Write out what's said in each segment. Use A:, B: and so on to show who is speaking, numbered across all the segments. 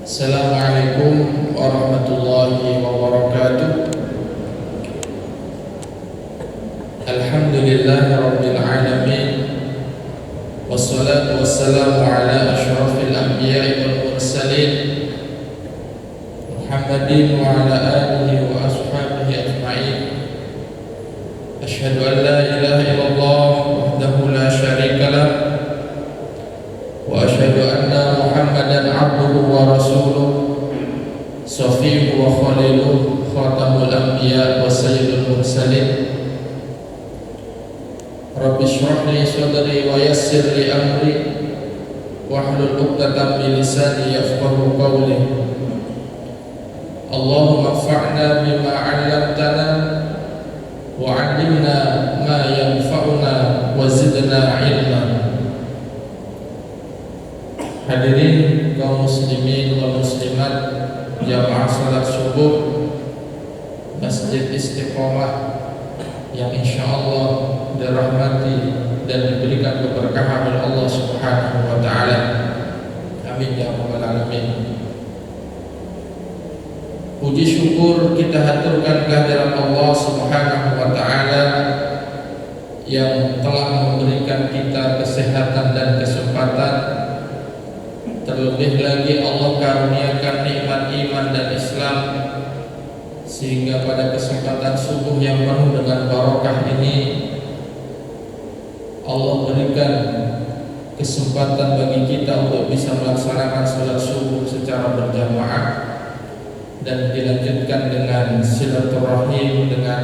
A: Assalamualaikum warahmatullahi wabarakatuh. Alhamdulillahi rabbil alamin. Wassalatu wassalamu ala asyrafil anbiya'i wal mursalin Muhammadin wa ala alihi wa ashabihi ajma'in. Asyhadu an la ilaha illallah wahdahu la syarika lah wa asyhadu anna Muhammadan abduhu wa rasuluh safiyyuhu wa khaliluh khatamul anbiya wa sayyidul mursalin. Rabbi shrah li sadri wa yassir li amri wahlul 'uqdatam min lisani yafqahu qawli. Allahumma anfa'na bima 'allamtana wa 'allimna ma yanfa'una wa zidna 'ilma. Hadirin kaum muslimin wal muslimat jamaah salat subuh Masjid Istiqomah yang insyaallah dirahmati dan diberikan keberkahan oleh Allah Subhanahu wa taala. Amin ya rabbal alamin. Puji syukur kita haturkan kehadirat Allah Subhanahu wa taala yang telah memberikan kita kesehatan dan kesempatan. Terlebih lagi Allah karuniakan nikmat iman dan Islam, sehingga pada kesempatan subuh yang penuh dengan barokah ini Allah berikan kesempatan bagi kita untuk bisa melaksanakan salat subuh secara berjamaah dan dilanjutkan dengan silaturahim dengan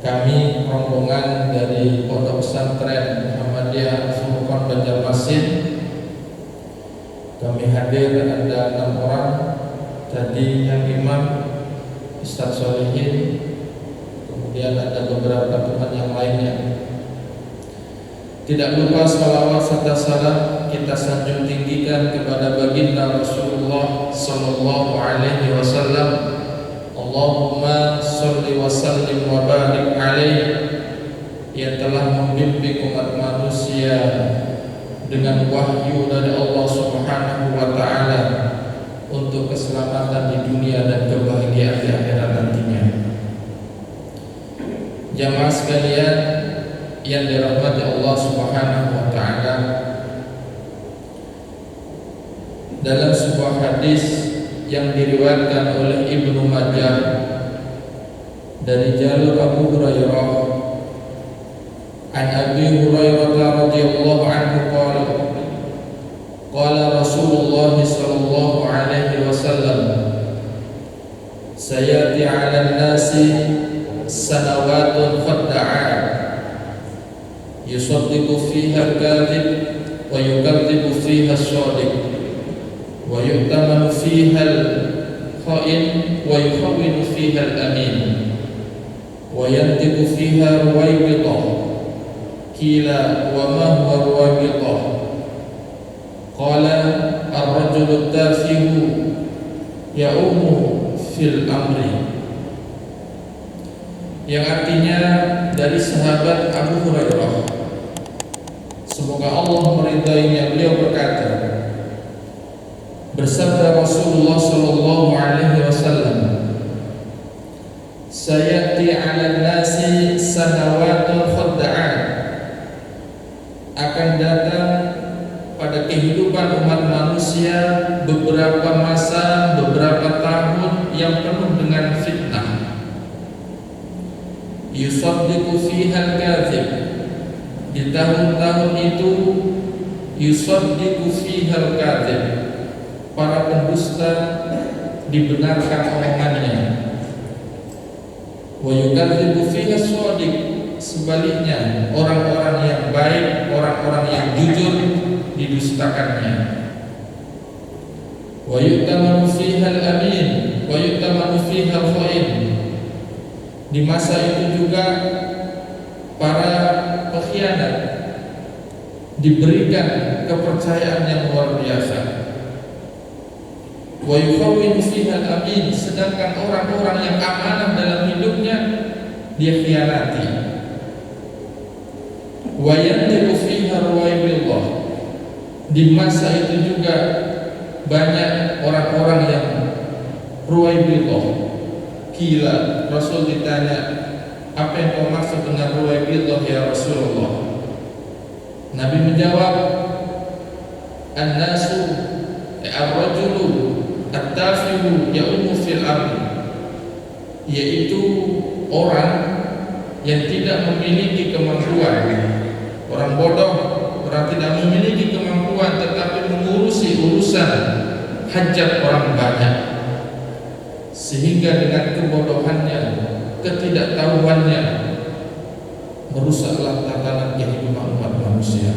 A: kami rombongan dari Pondok Pesantren Muhammadiyah Furqan Banjarmasin. Kami hadir ada 6 orang. Tadi yang imam Ustaz Solihin, kemudian ada beberapa teman yang lainnya. Tidak lupa salawat serta salam kita sanjung tinggikan kepada baginda Rasulullah sallallahu alaihi wasallam. Allahumma sholli wa sallim wa barik alaihi, yang telah membimbing umat manusia dengan wahyu dari Allah Subhanahu wa taala untuk keselamatan di dunia dan kebahagiaan di akhirat nantinya. Jamaah sekalian yang dirahmati Allah Subhanahu wa taala, dalam sebuah hadis yang diriwayatkan oleh Ibnu Majah dari jalur Abu Hurairah, an Abi Hurairah radhiyallahu anhu qala qala Rasulullah sallallahu alaihi wasallam sayati 'alan nasi sanawatun khadda'at yusaddiqu fiha al-kadhib wa yukadzibu fiha as-shadiq wa yu'tamanu fiha al-kha'in wa yukhawwinu fiha al-amin wa yantiqu fiha ruwaybitah. Qila wa ma huwa ruwaybitah? Qala ar-rajulu tafihu ya'umu fil amri, yang artinya dari sahabat Abu Hurairah, semoga Allah meridainya, beliau berkata, bersabda Rasulullah sallallahu alaihi wasallam, sayati 'alan nasi sanawatun khadda'at, akan datang pada kehidupan umat manusia beberapa masa, beberapa tahun yang penuh dengan fitnah. Yusaddiqu fiha al-kadzib, di tahun-tahun itu yusaddiqu fiha al-kadzib, para pendusta dibenarkan omongannya. Wa yukadzibu fiha as-shadiq, sebaliknya orang-orang yang baik, orang-orang yang jujur didustakannya. Wa yu'tamanu fiha al-amin wa yu'tamanu fiha al-kha'in, di masa itu juga para pengkhianat diberikan kepercayaan yang luar biasa. Wa yukhawwinu fiha al-amin, sedangkan orang-orang yang amanah dalam hidupnya dia khianati. Wa yantiqu fiha ruwaibillah, di masa itu juga banyak orang-orang yang ruwaibidah, gila. Rasul ditanya, apa yang kau maksud dengan ruwaibidah ya Rasulullah? Nabi menjawab, an-nasu ar-rajulu at-tafihu ya'umu fil ardi, yaitu orang yang tidak memiliki kemampuan, orang bodoh, orang tidak memiliki kemampuan tetapi mengurusi urusan hajat orang banyak, sehingga dengan kebodohannya, ketidaktahuannya merusaklah tatanan kehidupan umat manusia.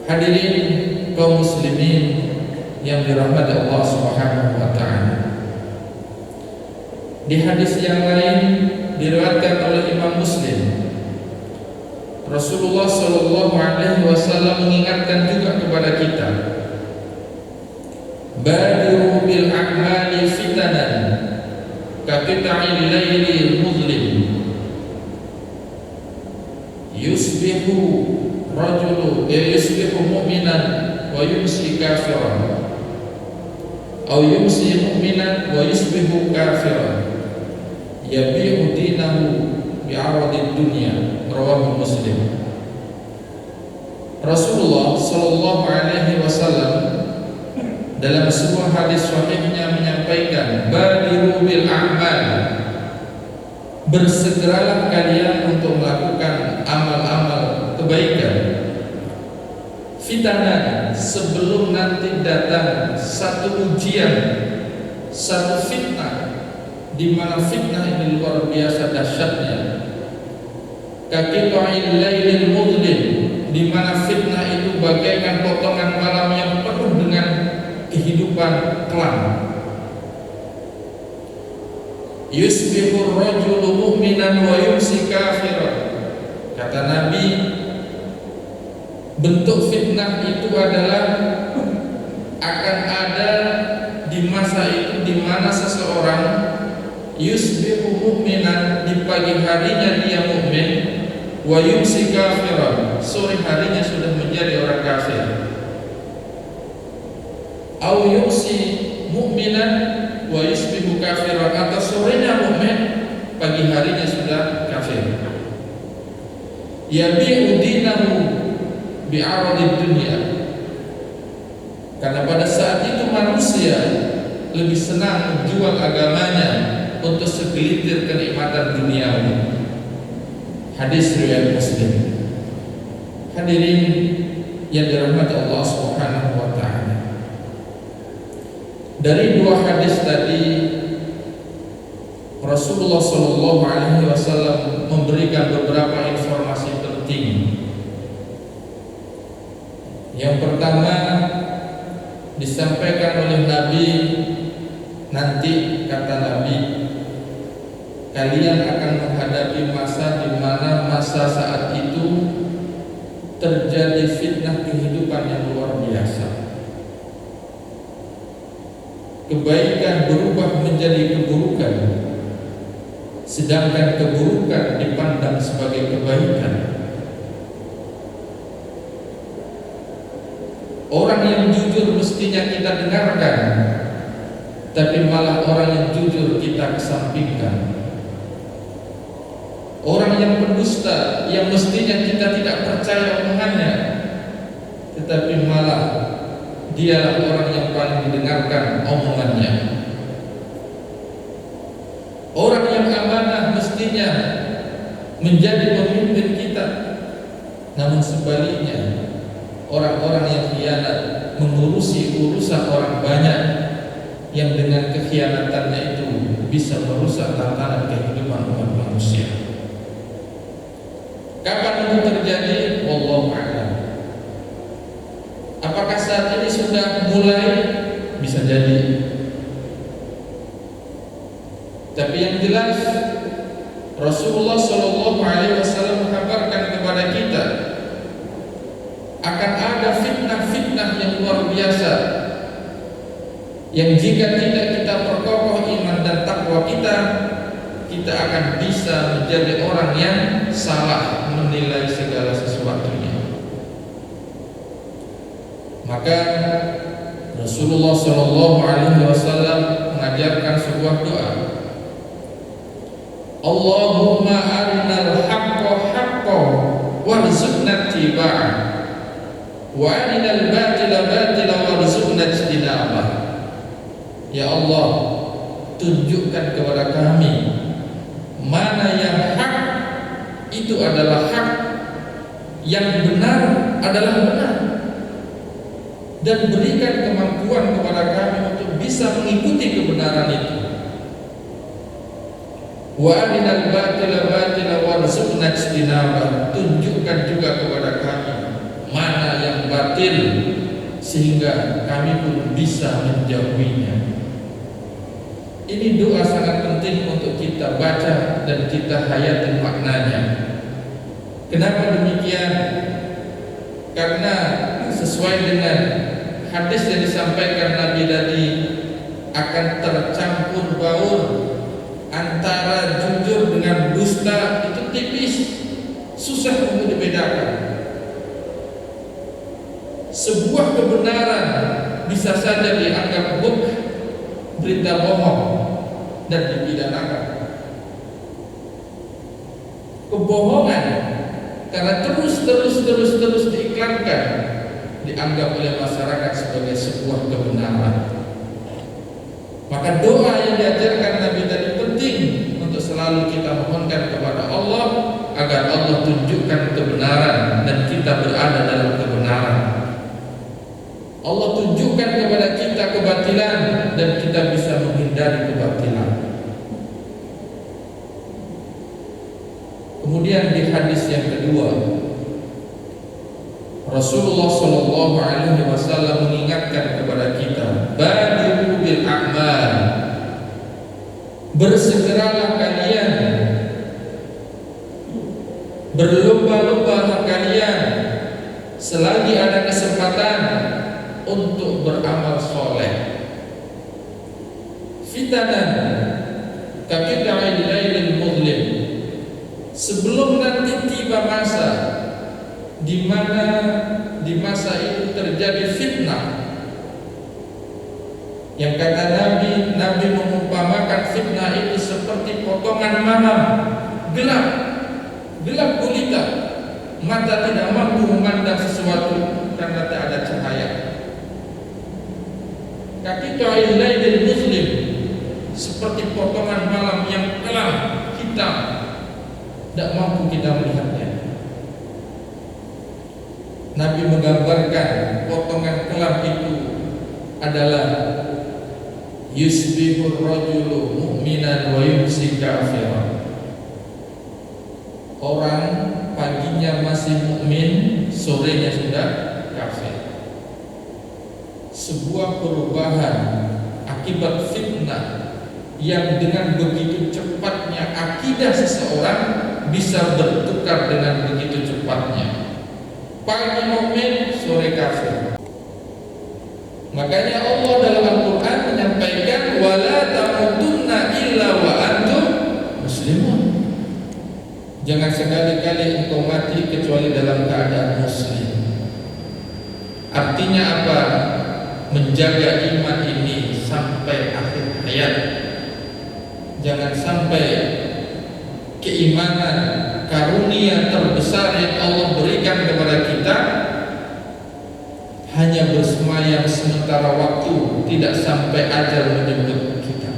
A: Hadirin kaum muslimin yang dirahmati Allah Subhanahu wa taala. Di hadis yang lain diriwayatkan oleh Imam Muslim, Rasulullah sallallahu alaihi wasallam mengingatkan juga kepada kita, badiru bil a'mali fitanan ka qita'il lailil muzlim yusbihu mu'minan wa yumsi kafiran atau yumsi mu'minan wa yusbihu kafiran yabi'u dinahu bi'aradid dunya. Rawahu Muslim. Rasulullah sallallahu alaihi wasallam dalam sebuah hadis sahihnya menyampaikan, badiru bil a'mal, bersegeralah kalian untuk melakukan amal-amal kebaikan, fitanan, sebelum nanti datang satu ujian, satu fitnah, di mana fitnah ini luar biasa dahsyatnya. Kaqita'il lailil mudlim, di mana fitnah itu bagaikan potongan malam yang penuh dengan kehidupan kelam. Yusbihur rajulu mu'minan wa yumsi kafiran. Kata Nabi, bentuk fitnah itu adalah akan ada di masa itu di mana seseorang yusbihu mu'minan, di pagi harinya dia mukmin, wa yumsi kafiran, sore harinya sudah menjadi orang kafir. Au yumsi mu'minan wa yusbihu kafiran, atau sorenya mukmin, pagi harinya sudah kafir. Yabi'u dinahu bi'aradid dunya, karena pada saat itu manusia lebih senang menjual agamanya untuk segelintir kenikmatan duniawi. Hadis riwayat Muslim. Hadirin yang dirahmati Allah Subhanahu wa taala. Dari dua hadis tadi, Rasulullah sallallahu alaihi wasallam memberikan beberapa informasi penting. Yang pertama disampaikan oleh Nabi, nanti kata Nabi, kalian akan menghadapi masa di mana masa saat itu terjadi fitnah kehidupan yang luar biasa. Kebaikan berubah menjadi keburukan, sedangkan keburukan dipandang sebagai kebaikan. Orang yang jujur mestinya kita dengarkan, tapi malah orang yang jujur kita kesampingkan. Orang yang pendusta yang mestinya kita tidak percaya omongannya, tetapi malah dialah orang yang paling didengarkan omongannya. Orang yang amanah mestinya menjadi pemimpin kita, namun sebaliknya orang-orang yang khianat mengurusi urusan orang banyak, yang dengan kekhianatannya itu bisa merusak tatanan kehidupan umat manusia. Kapan itu terjadi? Wallahu a'lam. Apakah saat ini sudah mulai? Bisa jadi. Tapi yang jelas Rasulullah sallallahu alaihi wasallam mengkabarkan kepada kita akan ada fitnah-fitnah yang luar biasa, yang jika tidak kita perkokoh iman dan takwa kita, kita akan bisa menjadi orang yang salah menilai segala sesuatunya. Maka Rasulullah Shallallahu Alaihi Wasallam mengajarkan sebuah doa. Allahumma arinal haqqa haqqan warzuqna ittiba'ah wa arinal batila batila warzuqna ijtinabah. Ya Allah, tunjukkan kepada kami mana yang hak itu adalah hak, yang benar adalah benar, dan berikan kemampuan kepada kami untuk bisa mengikuti kebenaran itu. Wa arinal batila batila warzuqna ijtinabah. Tunjukkan juga kepada kami mana yang batil sehingga kami pun bisa menjauhinya. Ini doa sangat penting untuk kita baca dan kita hayati maknanya. Kenapa demikian? Karena sesuai dengan hadis yang disampaikan Nabi tadi, akan tercampur baur antara jujur dengan dusta. Itu tipis, susah untuk dibedakan. Sebuah kebenaran bisa saja dianggap berita bohong dan dipidanakan. Kebohongan karena terus diiklankan dianggap oleh masyarakat sebagai sebuah kebenaran. Maka doa yang diajarkan Nabi tadi penting untuk selalu kita mohonkan kepada Allah agar Allah tunjukkan kebenaran dan kita berada dalam kebenaran. Allah tunjukkan kepada kita kebatilan dan kita bisa menghindari kebatilan. Kemudian di hadis yang kedua, Rasulullah Shallallahu Alaihi Wasallam mengingatkan kepada kita, badiru bil a'mal, bersegeralah kalian, berlomba-lombalah kalian selagi ada kesempatan untuk beramal soleh. Fitanan kaqita'il lailil mudlim, sebelum nanti tiba masa di mana di masa itu terjadi fitnah. Yang kata Nabi mengumpamakan fitnah itu seperti potongan malam gelap gulita, mata tidak mampu memandang sesuatu karena tak ada cahaya. Kaqita'il lailil mudlim, seperti potongan malam yang kelam hitam, tidak mampu kita melihatnya. Nabi menggambarkan potongan kelam itu adalah yusbihur rajulu mu'minan wa yumsi kafiran. Orang paginya masih mukmin, sorenya sudah kafir. Sebuah perubahan akibat fitnah yang dengan begitu cepatnya akidah seseorang bisa bertukar dengan begitu cepatnya. Pagi mukmin, sore kafir. Makanya Allah dalam Al-Quran menyampaikan wala tamutunna illa wa antum muslimun. Jangan sekali-kali engkau mati kecuali dalam keadaan muslim. Artinya apa? Menjaga iman ini sampai akhir hayat. Jangan sampai keimanan, karunia terbesar yang Allah berikan kepada kita hanya bersemayam sementara waktu, tidak sampai ajal menjemput kita.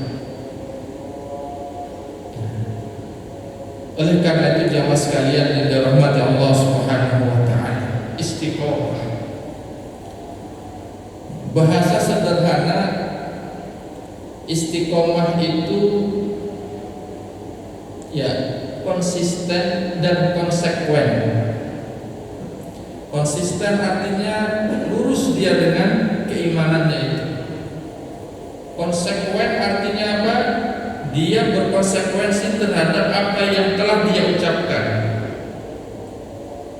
A: Oleh karena itu jamaah sekalian yang dirahmati Allah Subhanahu wa taala, istiqomah. Bahasa sederhana, istiqomah itu ya konsisten dan konsekuen. Konsisten artinya lurus dia dengan keimanannya itu. Konsekuen artinya apa? Dia berkonsekuensi terhadap apa yang telah dia ucapkan.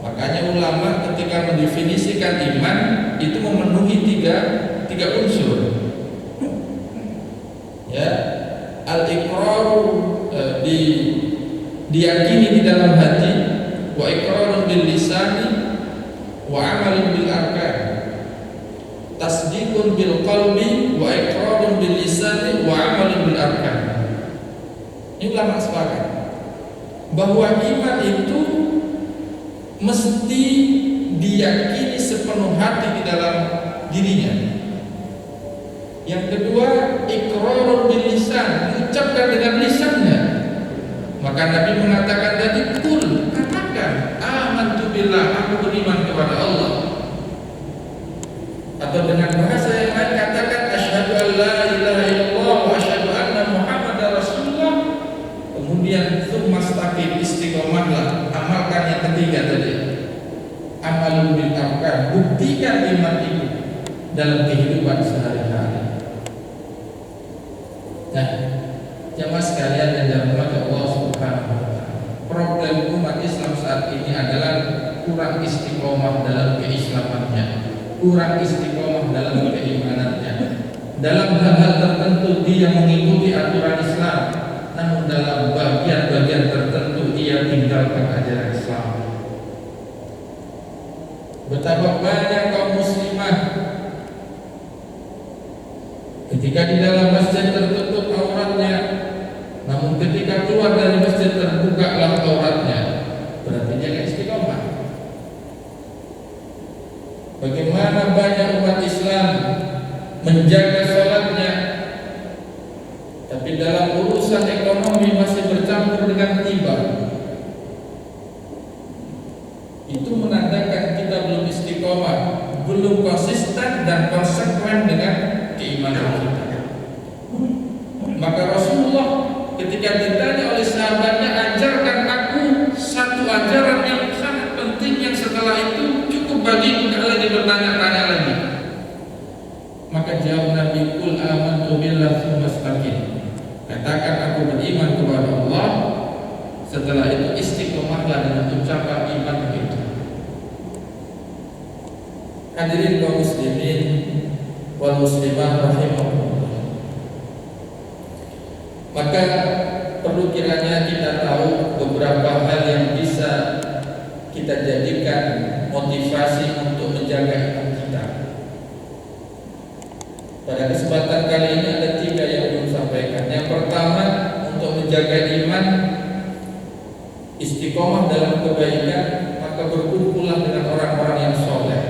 A: Makanya ulama ketika mendefinisikan iman itu memenuhi tiga unsur. Ya, al-iqrar diyakini di dalam hati, wa iqrarun bil lisani, wa amalun bil arkan. tasdiqun bil qalbi wa iqrarun bil lisani wa amalun bil arkan. Ini ulama sepakat bahwa iman itu mesti diyakini sepenuh hati di dalam dirinya. Yang kedua, iqrarun bil lisan, mengucapkan dengan lisannya. Maka Nabi mengatakan tadi, kul, katakan amantu billah, aku beriman kepada Allah. Atau dengan bahasa yang lain katakan asyhadu an la ilaha illallah wa asyhadu anna muhammadar rasulullah. Kemudian tsumastaqim, istiqomahlah, amalkan yang ketiga tadi. Amalun bil arkan, buktikan iman itu dalam kehidupan sehari-hari. Nah, jamaah sekalian yang dirahmati Allah Subhanahu wa taala. Problem umat Islam saat ini adalah kurang istiqomah dalam keislamannya, kurang istiqomah dalam keimanannya. Dalam hal-hal tertentu dia mengikuti aturan Islam, namun dalam bagian-bagian tertentu dia tinggalkan ajaran Islam. Betapa banyak kaum muslimah ketika di dalam masjid tertutup auratnya, namun ketika keluar dari masjid terbukalah auratnya, berarti dia nggak istiqomah. Bagaimana banyak umat Islam menjaga sholatnya, tapi dalam urusan ekonomi masih bercampur dengan riba. Itu menandakan kita belum istiqomah, belum konsisten dan konsekuen dengan keimanan kita. Maka Rasulullah ketika ditanya oleh sahabatnya, ajarkan aku satu ajaran yang sangat penting yang setelah itu cukup bagiku, tidak lagi bertanya-tanya lagi. Maka jawab Nabi, qul amantu billah tsumastaqim, katakan aku beriman kepada Allah, setelah itu istiqomahlah dengan ucapan iman itu. Hadirin kaum muslimin wal muslimat rahimahullah. Maka perlu kiranya kita tahu beberapa hal yang bisa kita jadikan motivasi untuk menjaga iman kita. Pada kesempatan kali ini ada 3 yang belum sampaikan. Yang pertama, untuk menjaga iman, istiqomah dalam kebaikan, maka berkumpullah dengan orang-orang yang soleh.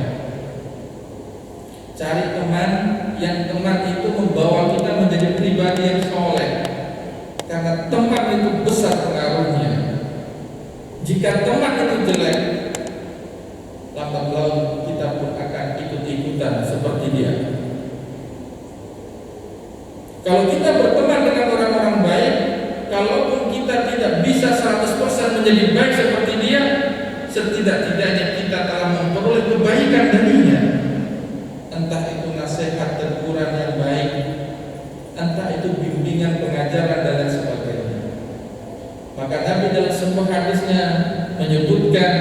A: Cari teman yang teman itu membawa kita menjadi pribadi yang soleh, karena teman itu besar pengaruhnya. Jika teman itu jelek, lambat laun kita pun akan ikut-ikutan seperti dia. Kalau kita berteman dengan orang-orang baik, kalaupun kita tidak bisa 100% menjadi baik seperti dia, setidak-tidaknya kita telah memperoleh kebaikan darinya. Entah itu nasihat teguran yang baik, entah itu bimbingan pengajaran dan lain sebagainya. Maka Nabi dalam sebuah hadisnya menyebutkan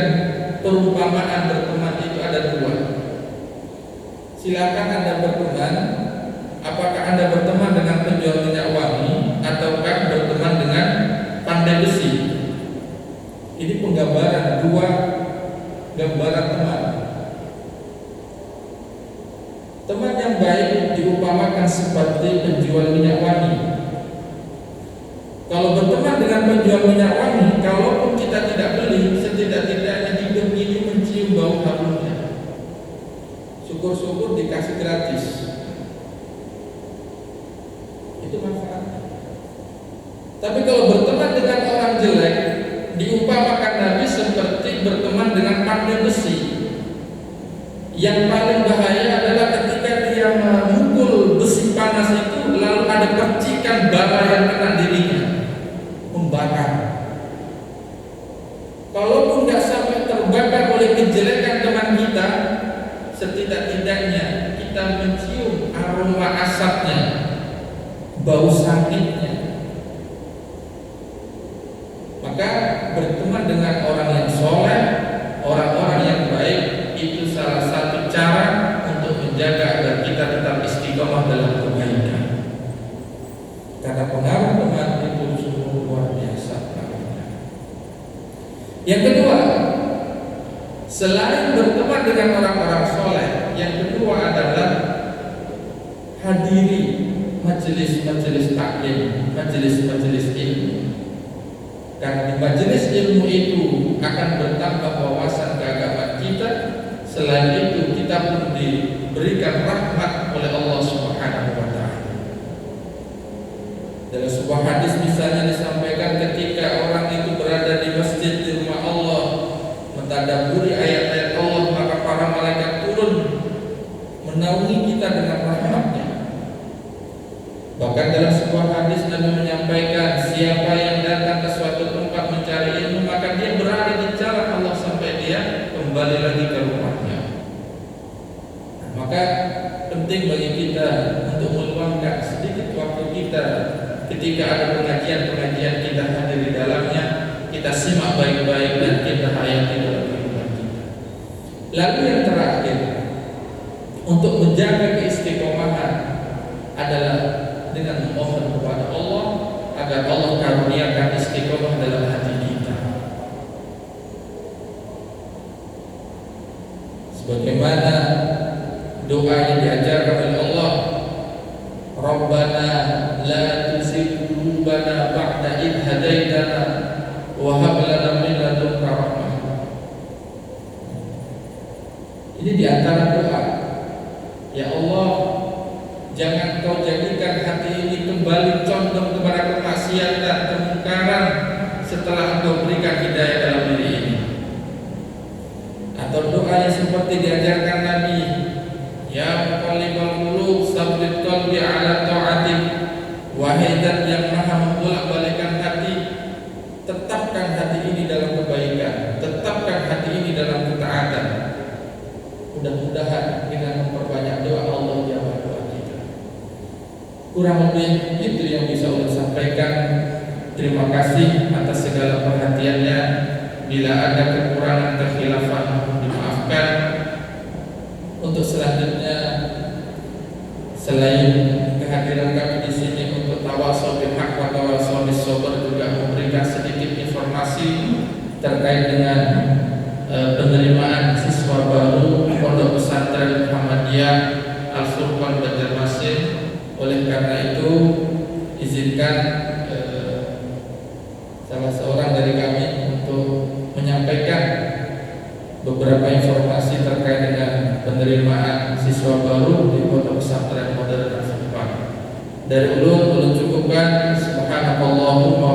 A: perumpamaan berteman itu ada 2. Silakan Anda berteman, apakah Anda berteman dengan penjual minyak wangi ataukah berteman dengan pandai besi. Ini penggambaran 2 gambaran teman. Teman yang baik diumpamakan seperti penjual minyak wangi. Kalau berteman dengan penjual minyak wangi, kalaupun kita tidak beli, setidak-tidaknya hidup ini mencium bau harumnya. Syukur-syukur dikasih gratis. Itu manfaatnya. Tapi kalau berteman dengan orang jelek, diumpamakan Nabi seperti berteman dengan pandai besi. Yang paling bahaya adalah ketika dia memukul besi panas itu, lalu ada percikan bara yang kena dirinya, membakar. Kalaupun nggak sampai terbakar oleh kejelekan teman kita, setidak-tidaknya kita mencium aroma asapnya, bau sakitnya. Maka berteman dengan orang yang soleh, orang-orang yang baik, itu salah satu cara untuk menjaga agar kita tetap istiqomah dalam kebaikan. Karena pengaruh teman itu sungguh luar biasa. Yang kedua, selain berteman dengan orang-orang soleh, yang kedua adalah hadiri majelis-majelis taklim, majelis-majelis ilmu. Karena di majelis ilmu itu akan bertambah wawasan keagamaan kita. Selain itu kita pun diberikan rahmat oleh Allah Subhanahu wa taala. Dalam sebuah hadis misalnya disampaikan ketika orang itu berada di masjid di rumah Allah mentadabburi ayat-ayat Allah, maka para malaikat turun menaungi kita dengan rahmatnya. Bahkan dalam sebuah hadis Nabi menyampaikan, siapa yang datang ke suatu tempat mencari ilmu, maka dia berada di jalan Allah sampai dia kembali lagi ke rumahnya. Nah, maka penting bagi kita untuk meluangkan sedikit waktu kita ketika ada pengajian-pengajian, kita hadir di dalamnya, kita simak baik-baik dan kita hayati dalam kehidupan kita. Lalu yang terakhir, untuk menjaga keistiqomahan adalah dengan memohon kepada Allah agar Allah karuniakan istiqomah dalam hati kita. Sebagaimana doa yang diajarkan oleh Allah, Rabbana la tuzigh qulubana ba'da idh hadaitana wa hab lana min ladunka rahmah. Ini di antara doa. Ya Allah, jangan kau jadikan hati ini kembali condong kepada kemaksiatan, kemungkaran setelah engkau berikan hidayah dalam diri ini. Atau doa yang seperti diajarkan Nabi, ya muqallibal qulub tsabbit qalbi ala ta'atik. Wahai zat yang maha membolak-balikkan hati, tetapkan hati ini dalam kebaikan, tetapkan hati ini dalam ketaatan. Mudah-mudahan dengan memperbanyak doa Allah jawab doa kita. Kurang lebih itu yang bisa saya sampaikan. Terima kasih atas segala perhatiannya. Bila ada kekurangan kekhilafan mohon dimaafkan. Untuk selanjutnya, selain kehadiran kami di sini untuk tawassul bil haq wa tawassul bis sabr, juga memberikan sedikit informasi terkait dengan penerimaan siswa baru Pondok Pesantren Muhammadiyah Al-Furqan Banjarmasin. Oleh karena itu, izinkan salah seorang dari kami untuk menyampaikan beberapa informasi terkait dengan penerimaan siswa baru di Pondok Pesantren Modern Al-Furqan. Dari ulun cukupkan. Subhanakallahumma